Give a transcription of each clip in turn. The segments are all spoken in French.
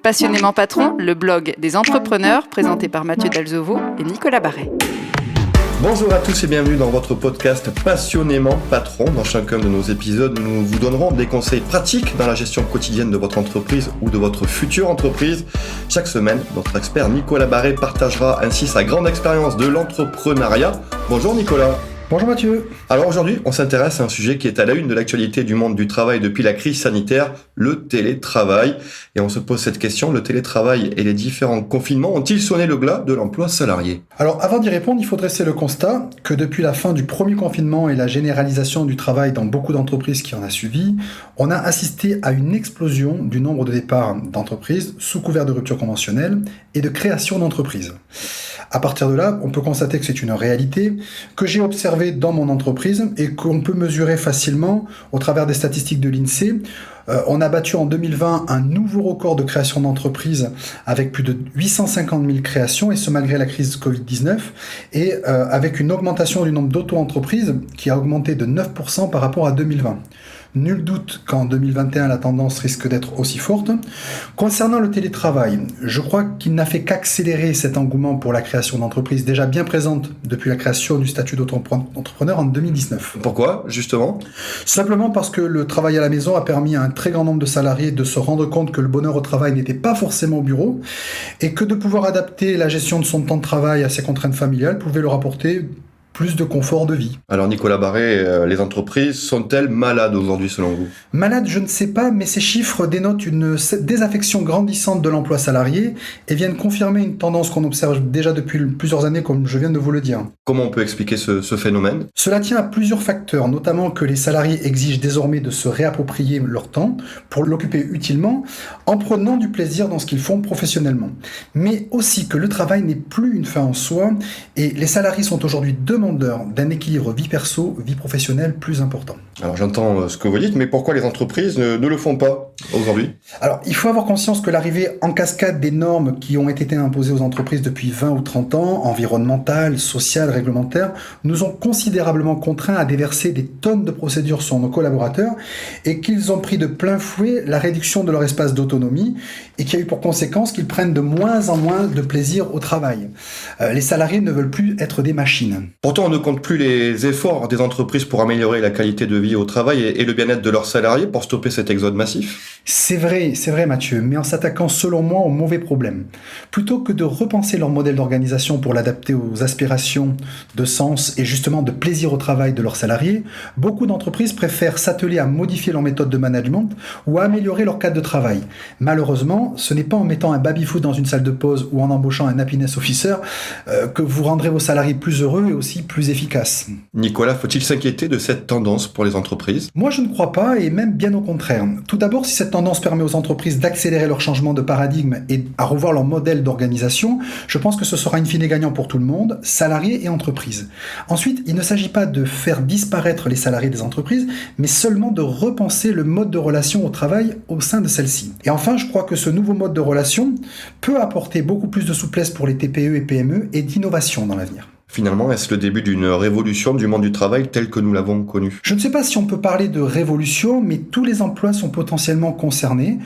Passionnément Patron, le blog des entrepreneurs, présenté par Mathieu Dalzovo et Nicolas Barret. Bonjour à tous et bienvenue dans votre podcast Passionnément Patron. Dans chacun de nos épisodes, nous vous donnerons des conseils pratiques dans la gestion quotidienne de votre entreprise ou de votre future entreprise. Chaque semaine, notre expert Nicolas Barret partagera ainsi sa grande expérience de l'entrepreneuriat. Bonjour Nicolas. Bonjour Mathieu. Alors aujourd'hui, on s'intéresse à un sujet qui est à la une de l'actualité du monde du travail depuis la crise sanitaire, le télétravail. Et on se pose cette question, le télétravail et les différents confinements ont-ils sonné le glas de l'emploi salarié ? Alors avant d'y répondre, il faut dresser le constat que depuis la fin du premier confinement et la généralisation du travail dans beaucoup d'entreprises qui en a suivi, on a assisté à une explosion du nombre de départs d'entreprises sous couvert de rupture conventionnelle et de création d'entreprises. À partir de là, on peut constater que c'est une réalité que j'ai observée dans mon entreprise et qu'on peut mesurer facilement au travers des statistiques de l'INSEE. On a battu en 2020 un nouveau record de création d'entreprises avec plus de 850 000 créations, et ce malgré la crise Covid-19, et avec une augmentation du nombre d'auto-entreprises qui a augmenté de 9% par rapport à 2020. Nul doute qu'en 2021, la tendance risque d'être aussi forte. Concernant le télétravail, je crois qu'il n'a fait qu'accélérer cet engouement pour la création d'entreprises déjà bien présente depuis la création du statut d'auto-entrepreneur en 2019. Pourquoi, justement ? Simplement parce que le travail à la maison a permis à un très grand nombre de salariés de se rendre compte que le bonheur au travail n'était pas forcément au bureau et que de pouvoir adapter la gestion de son temps de travail à ses contraintes familiales pouvait leur apporter plus de confort de vie. Alors Nicolas Barret, les entreprises sont-elles malades aujourd'hui selon vous ? Malades, je ne sais pas, mais ces chiffres dénotent une désaffection grandissante de l'emploi salarié et viennent confirmer une tendance qu'on observe déjà depuis plusieurs années, comme je viens de vous le dire. Comment on peut expliquer ce phénomène ? Cela tient à plusieurs facteurs, notamment que les salariés exigent désormais de se réapproprier leur temps pour l'occuper utilement en prenant du plaisir dans ce qu'ils font professionnellement. Mais aussi que le travail n'est plus une fin en soi et les salariés sont aujourd'hui demandeurs d'un équilibre vie perso, vie professionnelle plus important. Alors j'entends ce que vous dites, mais pourquoi les entreprises ne le font pas aujourd'hui ? Alors il faut avoir conscience que l'arrivée en cascade des normes qui ont été imposées aux entreprises depuis 20 ou 30 ans, environnementales, sociales, réglementaires, nous ont considérablement contraints à déverser des tonnes de procédures sur nos collaborateurs et qu'ils ont pris de plein fouet la réduction de leur espace d'autonomie et qui a eu pour conséquence qu'ils prennent de moins en moins de plaisir au travail. Les salariés ne veulent plus être des machines. Pourtant, on ne compte plus les efforts des entreprises pour améliorer la qualité de vie au travail et le bien-être de leurs salariés pour stopper cet exode massif. C'est vrai Mathieu, mais en s'attaquant selon moi au mauvais problème. Plutôt que de repenser leur modèle d'organisation pour l'adapter aux aspirations de sens et justement de plaisir au travail de leurs salariés, beaucoup d'entreprises préfèrent s'atteler à modifier leur méthode de management ou à améliorer leur cadre de travail. Malheureusement, ce n'est pas en mettant un baby-foot dans une salle de pause ou en embauchant un happiness officer que vous rendrez vos salariés plus heureux et aussi plus efficaces. Nicolas, faut-il s'inquiéter de cette tendance pour les entreprises ? Moi, je ne crois pas, et même bien au contraire. Tout d'abord, si cette tendance permet aux entreprises d'accélérer leur changement de paradigme et à revoir leur modèle d'organisation, je pense que ce sera in fine gagnant pour tout le monde, salariés et entreprises. Ensuite, il ne s'agit pas de faire disparaître les salariés des entreprises, mais seulement de repenser le mode de relation au travail au sein de celles-ci. Et enfin, je crois que ce nouveau mode de relation peut apporter beaucoup plus de souplesse pour les TPE et PME et d'innovation dans l'avenir. Finalement, est-ce le début d'une révolution du monde du travail tel que nous l'avons connu ? Je ne sais pas si on peut parler de révolution, mais tous les emplois sont potentiellement concernés,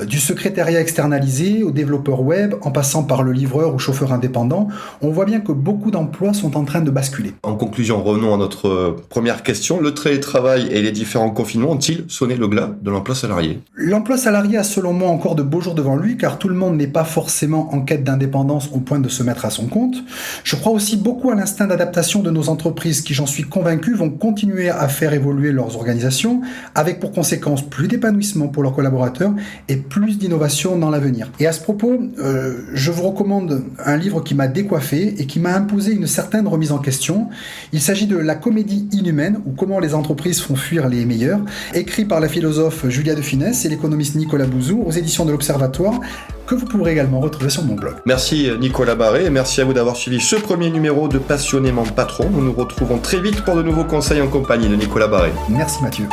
du secrétariat externalisé au développeur web, en passant par le livreur ou chauffeur indépendant. On voit bien que beaucoup d'emplois sont en train de basculer. En conclusion, revenons à notre première question. Le télétravail et les différents confinements ont-ils sonné le glas de l'emploi salarié ? L'emploi salarié a selon moi encore de beaux jours devant lui, car tout le monde n'est pas forcément en quête d'indépendance au point de se mettre à son compte. Je crois aussi beaucoup à l'instinct d'adaptation de nos entreprises qui, j'en suis convaincu, vont continuer à faire évoluer leurs organisations avec pour conséquence plus d'épanouissement pour leurs collaborateurs et plus d'innovation dans l'avenir. Et à ce propos, je vous recommande un livre qui m'a décoiffé et qui m'a imposé une certaine remise en question. Il s'agit de La comédie inhumaine ou comment les entreprises font fuir les meilleurs, écrit par la philosophe Julia de Finesse et l'économiste Nicolas Bouzou aux éditions de l'Observatoire, que vous pourrez également retrouver sur mon blog. Merci Nicolas Barret et merci à vous d'avoir suivi ce premier numéro de Passionnément Patron. Nous nous retrouvons très vite pour de nouveaux conseils en compagnie de Nicolas Barret. Merci Mathieu.